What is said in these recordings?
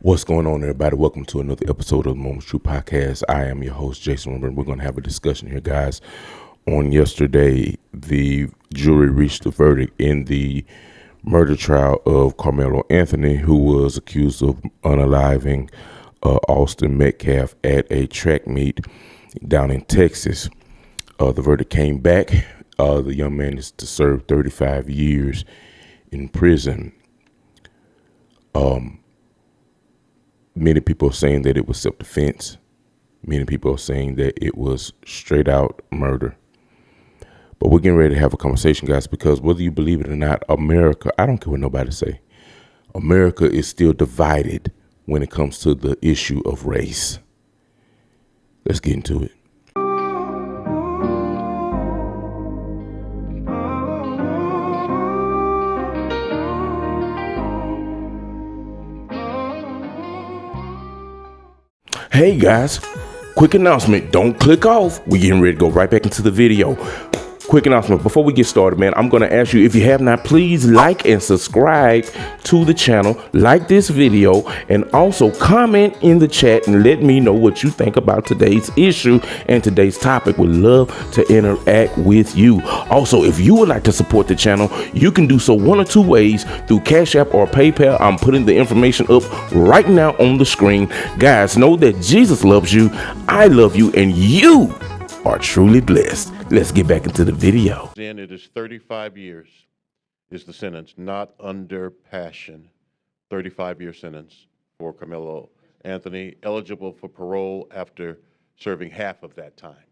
What's going on, everybody? Welcome to another episode of the Moments True Podcast. I am your host, Jason Rumber, and we're going to have a discussion here, guys. On yesterday, the jury reached a verdict in the murder trial of Karmelo Anthony, who was accused of unaliving Austin Metcalf at a track meet down in Texas. The verdict came back. The young man is to serve 35 years in prison. Many people are saying that it was self-defense. Many people are saying that it was straight out murder. But we're getting ready to have a conversation, guys, because whether you believe it or not, America, I don't care what nobody say, America is still divided when it comes to the issue of race. Let's get into it. Hey guys, quick announcement. Don't click off. We're getting ready to go right back into the video. Quick announcement. Before we get started, man, I'm going to ask you, if you have not, please like and subscribe to the channel, like this video, and also comment in the chat and let me know what you think about today's issue and today's topic. We'd love to interact with you. Also, if you would like to support the channel, you can do so one or two ways: through Cash App or PayPal. I'm putting the information up right now on the screen. Guys, know that Jesus loves you, I love you, and you are truly blessed. Let's get back into the video. And it is 35 years is the sentence, not under passion. 35-year sentence for Karmelo Anthony, eligible for parole after serving half of that time.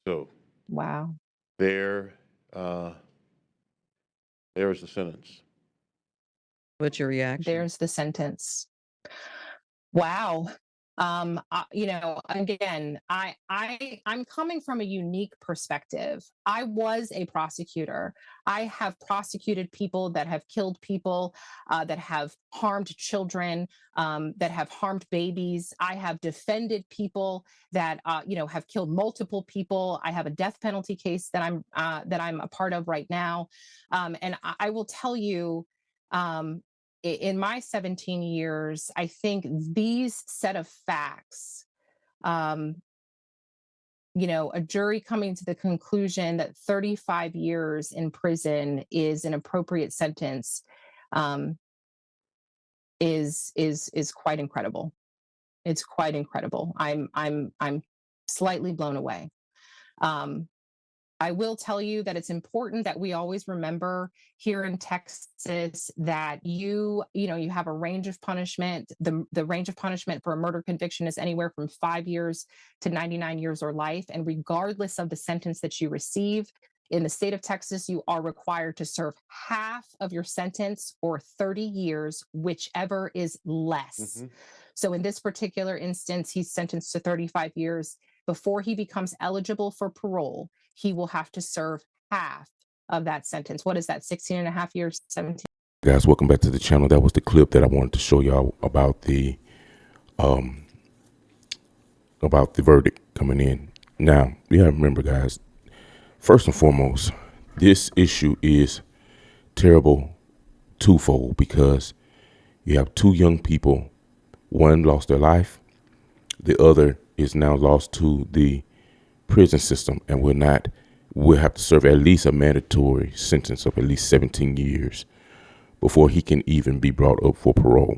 So, wow. there is the sentence. What's your reaction? There's the sentence. Wow. Again, I'm coming from a unique perspective. I was a prosecutor. I have prosecuted people that have killed people, that have harmed children, that have harmed babies. I have defended people that, have killed multiple people. I have a death penalty case that I'm a part of right now. And I will tell you, in my 17 years, I think these set of facts, a jury coming to the conclusion that 35 years in prison is an appropriate sentence, is quite incredible. It's quite incredible. I'm slightly blown away. I will tell you that it's important that we always remember here in Texas that you have a range of punishment. The range of punishment for a murder conviction is anywhere from 5 years to 99 years or life. And regardless of the sentence that you receive, in the state of Texas, you are required to serve half of your sentence or 30 years, whichever is less. Mm-hmm. So in this particular instance, he's sentenced to 35 years. Before he becomes eligible for parole, he will have to serve half of that sentence. What is that, 16 and a half years, 17? Guys, welcome back to the channel. That was the clip that I wanted to show y'all about the verdict coming in. Now, you gotta remember, guys, first and foremost, this issue is terrible twofold, because you have two young people. One lost their life. The other is now lost to the prison system, and will have to serve at least a mandatory sentence of at least 17 years before he can even be brought up for parole.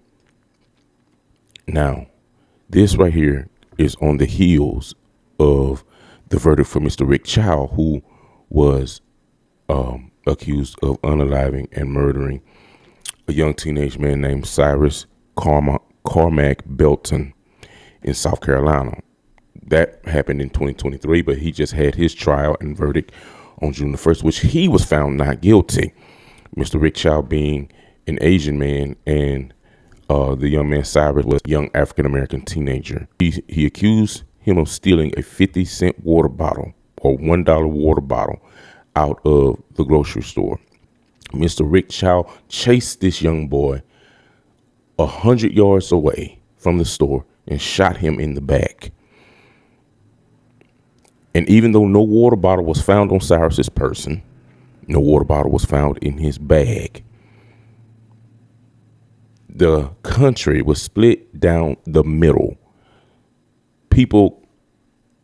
Now, this right here is on the heels of the verdict for Mr. Rick Chow, who was accused of unaliving and murdering a young teenage man named Cyrus Carmack Belton in South Carolina. That happened in 2023, but he just had his trial and verdict on June the 1st, which he was found not guilty. Mr. Rick Chow being an Asian man, and the young man Cyrus was a young African-American teenager. He accused him of stealing a 50-cent water bottle or $1 water bottle out of the grocery store. Mr. Rick Chow chased this young boy 100 yards away from the store and shot him in the back. And even though no water bottle was found on Cyrus's person, no water bottle was found in his bag, the country was split down the middle. People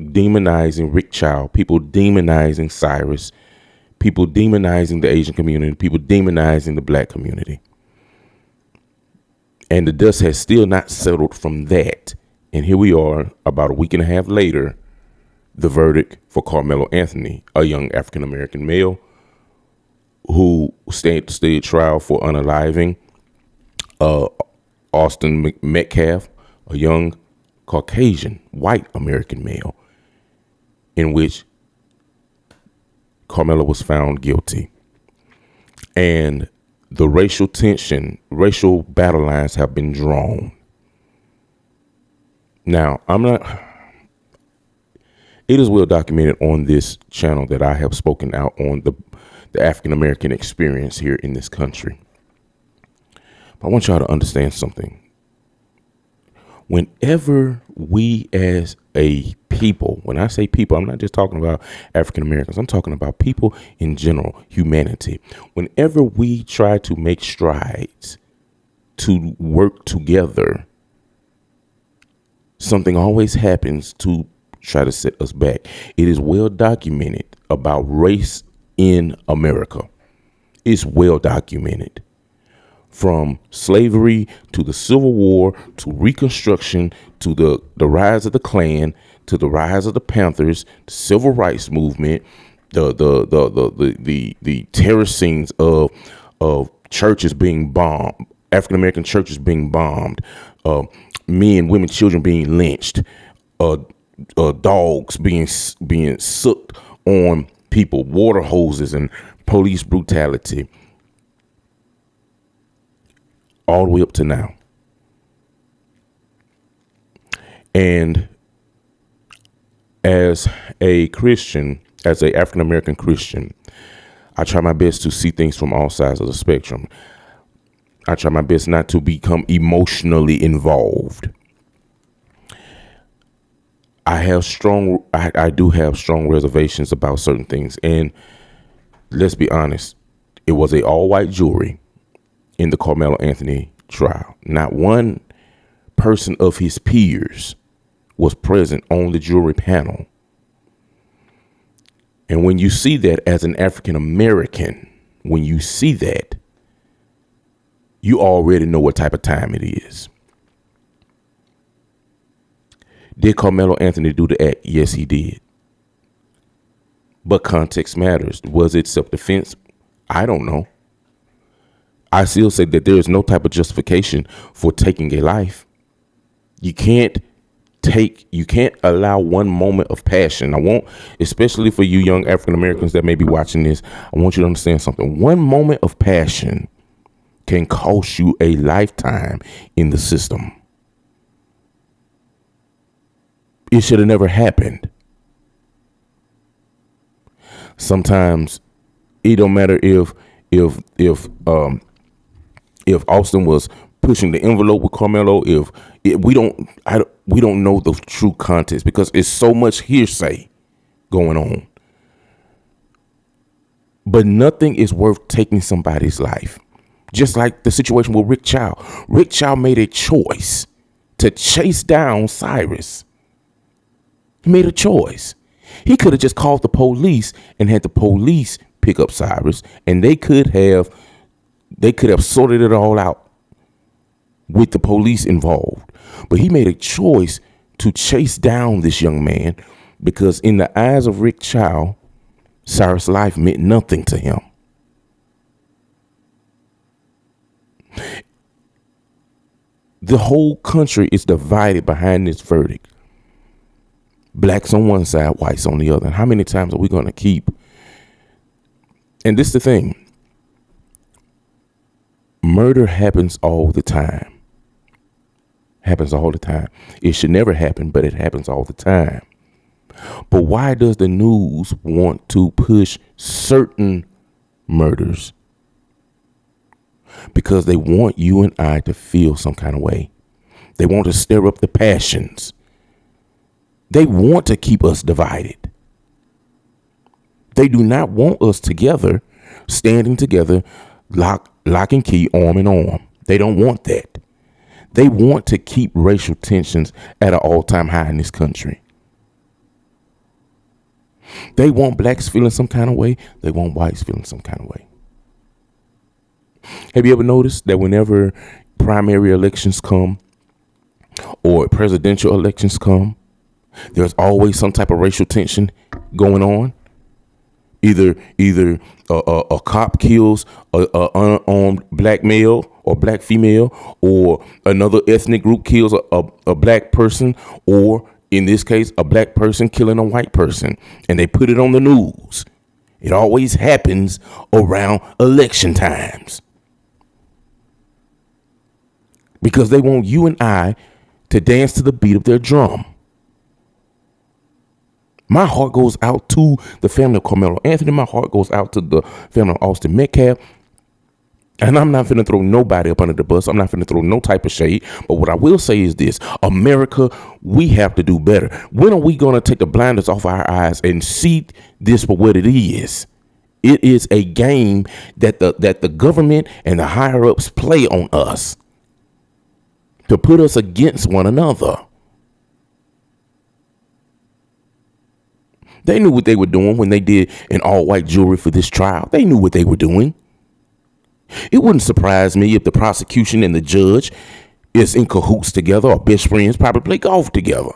demonizing Rick Child, people demonizing Cyrus, people demonizing the Asian community, people demonizing the black community. And the dust has still not settled from that. And here we are about a week and a half later, the verdict for Karmelo Anthony, a young African-American male who stayed trial for unaliving Austin Metcalf, a young Caucasian white American male, in which Karmelo was found guilty. And the racial tension, racial battle lines have been drawn. Now, it is well documented on this channel that I have spoken out on the African-American experience here in this country. But I want y'all to understand something. Whenever we as a people, when I say people, I'm not just talking about African Americans, I'm talking about people in general, humanity. Whenever we try to make strides to work together, something always happens to try to set us back. It is well documented about race in America. It's well documented. From slavery to the Civil War to Reconstruction to the rise of the Klan to the rise of the Panthers, the Civil Rights Movement, the terror scenes of churches being bombed, African American churches being bombed, men, women, children being lynched, dogs being sucked on people, water hoses, and police brutality. All the way up to now. And as a Christian, as an African-American Christian, I try my best to see things from all sides of the spectrum. I try my best not to become emotionally involved. I do have strong reservations about certain things. And let's be honest, it was a all-white jury in the Karmelo Anthony trial. Not one person of his peers was present on the jury panel. And when you see that as an African American, when you see that, you already know what type of time it is. Did Karmelo Anthony do the act? Yes, he did. But context matters. Was it self-defense? I don't know. I still say that there is no type of justification for taking a life. You can't allow one moment of passion. I want, especially for you young African Americans that may be watching this, I want you to understand something. One moment of passion can cost you a lifetime in the system. It should have never happened. Sometimes it don't matter if Austin was pushing the envelope with Karmelo, we don't know the true context because it's so much hearsay going on. But nothing is worth taking somebody's life. Just like the situation with Rick Child. Rick Child made a choice to chase down Cyrus. He made a choice. He could have just called the police and had the police pick up Cyrus, and they could have sorted it all out with the police involved. But he made a choice to chase down this young man because in the eyes of Rick Child, Cyrus' life meant nothing to him. The whole country is divided behind this verdict. Blacks on one side, whites on the other. And how many times are we going to keep? And this is the thing. Murder happens all the time. Happens all the time. It should never happen, but it happens all the time. But why does the news want to push certain murders? Because they want you and I to feel some kind of way. They want to stir up the passions. They want to keep us divided. They do not want us together, standing together, lock and key, arm in arm. They don't want that. They want to keep racial tensions at an all-time high in this country. They want blacks feeling some kind of way. They want whites feeling some kind of way. Have you ever noticed that whenever primary elections come or presidential elections come, there's always some type of racial tension going on? Either a cop kills a unarmed black male or black female, or another ethnic group kills a black person, or in this case, a black person killing a white person, and they put it on the news. It always happens around election times because they want you and I to dance to the beat of their drum. My heart goes out to the family of Karmelo Anthony. My heart goes out to the family of Austin Metcalf. And I'm not finna throw nobody up under the bus. I'm not finna throw no type of shade. But what I will say is this: America, we have to do better. When are we gonna take the blinders off our eyes and see this for what it is? It is a game that the government and the higher ups play on us to put us against one another. They knew what they were doing when they did an all-white jury for this trial. They knew what they were doing. It wouldn't surprise me if the prosecution and the judge is in cahoots together, or best friends, probably play golf together.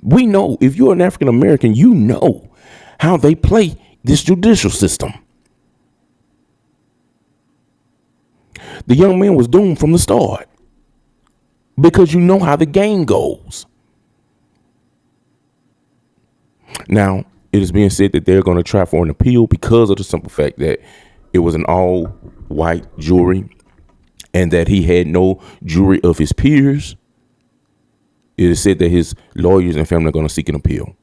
We know, if you're an African American, you know how they play this judicial system. The young man was doomed from the start because you know how the game goes. Now, it is being said that they're going to try for an appeal because of the simple fact that it was an all-white jury and that he had no jury of his peers. It is said that his lawyers and family are going to seek an appeal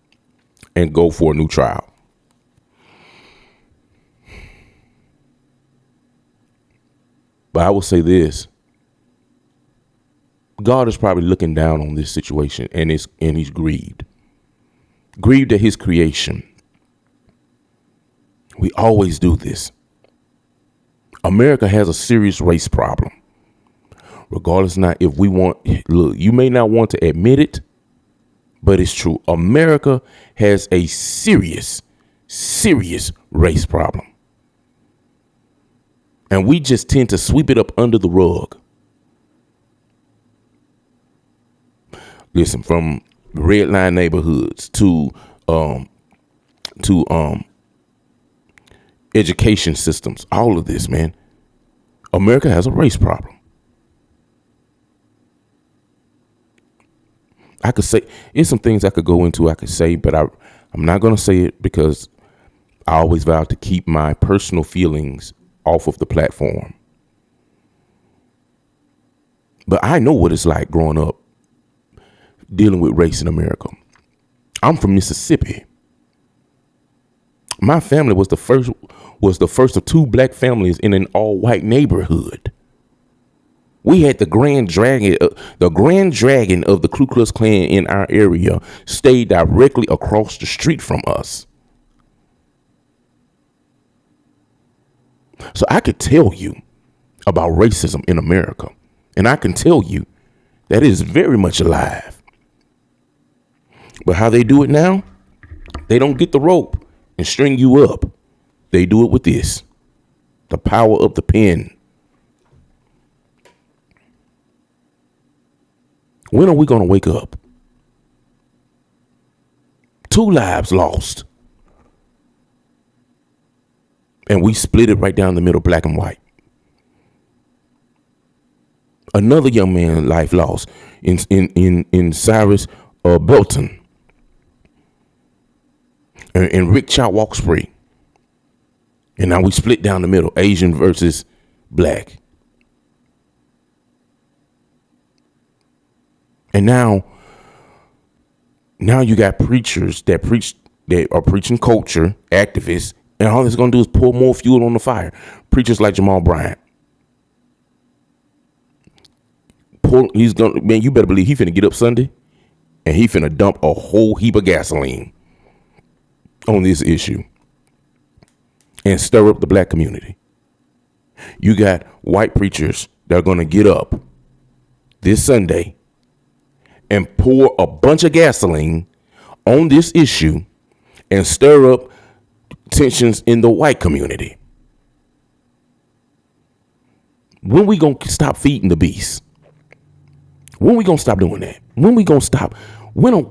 and go for a new trial. But I will say this: God is probably looking down on this situation, and he's grieved at his creation. We always do this. America has a serious race problem. Regardless, not if we want, look, you may not want to admit it, but it's true. America has a serious race problem. And we just tend to sweep it up under the rug. Listen, from red line neighborhoods to education systems, all of this, man. America has a race problem. I could say, there's some things I could go into, I could say, but I'm not going to say it because I always vow to keep my personal feelings off of the platform. But I know what it's like growing up dealing with race in America. I'm from Mississippi. My family was the first of two black families in an all-white neighborhood. We had the Grand Dragon of the Ku Klux Klan in our area stayed directly across the street from us. So I could tell you about racism in America, and I can tell you that it is very much alive. But how they do it now, they don't get the rope and string you up. They do it with this, the power of the pen. When are we going to wake up? 2 lives lost. And we split it right down the middle, black and white. Another young man, life lost in Cyrus Belton. And Rick Chow walk spree. And now we split down the middle, Asian versus black. And now you got preachers that are preaching culture, activists, and all it's gonna do is pour more fuel on the fire. Preachers like Jamal Bryant. Man, you better believe he finna get up Sunday and he finna dump a whole heap of gasoline on this issue and stir up the black community. You got white preachers that are gonna get up this Sunday and pour a bunch of gasoline on this issue and stir up tensions in the white community? When we gonna stop feeding the beast? When we gonna stop doing that? When we gonna stop? When are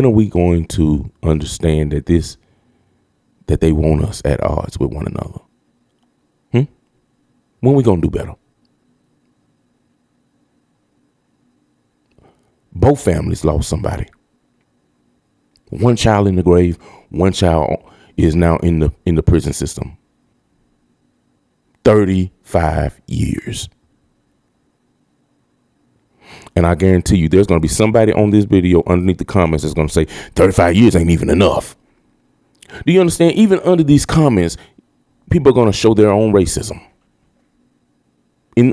we going to understand that they want us at odds with one another? When we gonna do better? Both families lost somebody. One child in the grave, one child is now in the prison system. 35 years. And I guarantee you there's going to be somebody on this video underneath the comments that's going to say 35 years ain't even enough. Do you understand? Even under these comments, people are going to show their own racism.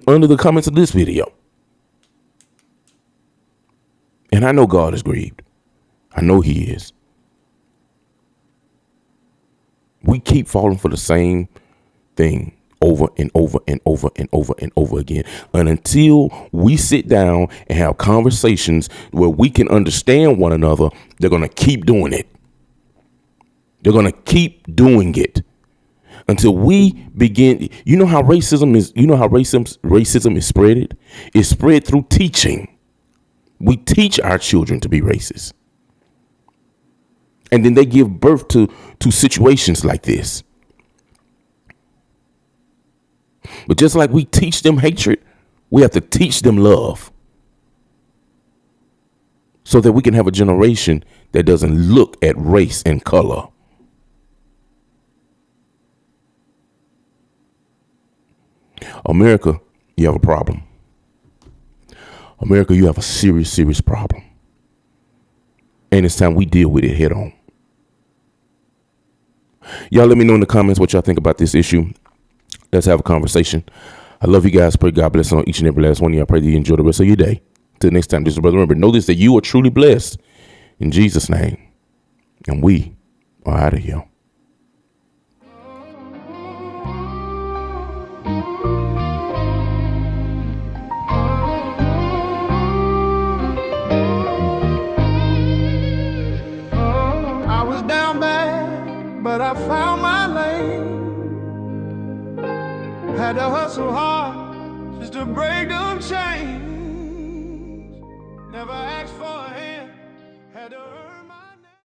Under the comments of this video. And I know God is grieved. I know he is. We keep falling for the same thing over and over and over and over and over again. And until we sit down and have conversations where we can understand one another, they're going to keep doing it. They're going to keep doing it until we begin. You know how racism is spreaded? It's spread through teaching. We teach our children to be racist. And then they give birth to situations like this. But just like we teach them hatred, we have to teach them love so that we can have a generation that doesn't look at race and color. America, you have a problem. America, you have a serious, serious problem. And it's time we deal with it head on. Y'all let me know in the comments what y'all think about this issue. Let's have a conversation. I love you guys. Pray God bless on each and every last one of y'all. Pray that you enjoy the rest of your day. Till next time, this is Brother. Remember, know this, that you are truly blessed in Jesus' name. And we are out of here. I was down bad, but I found my lane. Had to hustle hard just to break them chains. Never asked